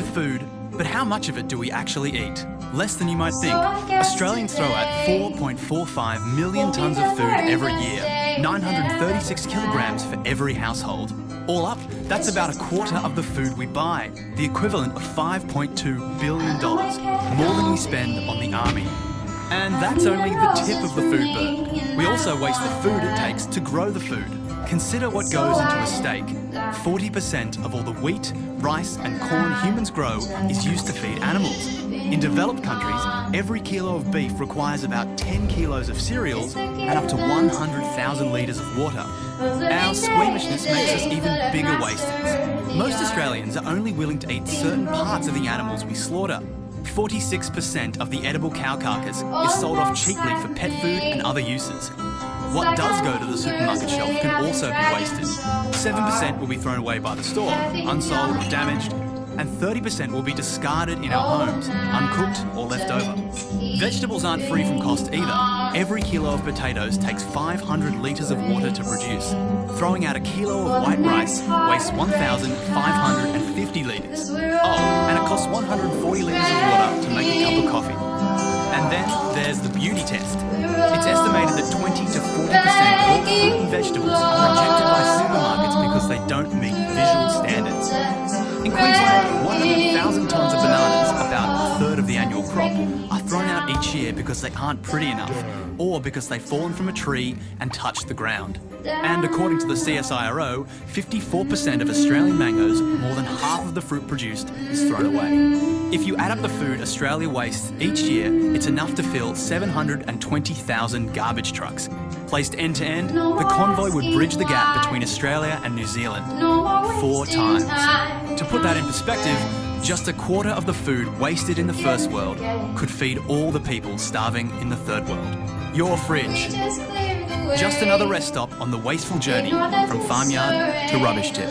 food, but how much of it do we actually eat? Less than you might think. Australians throw out 4.45 million tonnes of food every year, 936 kilograms for every household. All up, that's about a quarter of the food we buy, the equivalent of $5.2 billion, more than we spend on the army. And that's only the tip of the food bird. We also waste the food it takes to grow the food. Consider what goes into a steak. 40% of all the wheat, rice and corn humans grow is used to feed animals. In developed countries, every kilo of beef requires about 10 kilos of cereals and up to 100,000 litres of water. Our squeamishness makes us even bigger wasters. Most Australians are only willing to eat certain parts of the animals we slaughter. 46% of the edible cow carcass is sold off cheaply for pet food and other uses. What does go to the supermarket shelf can also be wasted. 7% will be thrown away by the store, unsold or damaged, and 30% will be discarded in our homes, uncooked or left over. Vegetables aren't free from cost either. Every kilo of potatoes takes 500 litres of water to produce. Throwing out a kilo of white rice wastes 1,550 litres. Oh, and it costs 140 litres of water to make a cup of coffee. And then there's the beauty test. It's estimated that 20 to 40% of all fruit and vegetables are rejected by supermarkets because they don't meet visual standards. In Queensland, 100,000 tonnes of bananas, about a third of the annual crop, are thrown out each year because they aren't pretty enough, or because they've fallen from a tree and touched the ground. And according to the CSIRO, 54% of Australian mangoes, more than half of the fruit produced, is thrown away. If you add up the food Australia wastes each year, it's enough to fill 720,000 garbage trucks. Placed end to end, the convoy would bridge the gap between Australia and New Zealand 4 times. To put that in perspective, just a quarter of the food wasted in the first world could feed all the people starving in the third world. Your fridge. Just another rest stop on the wasteful journey from farmyard to rubbish tip.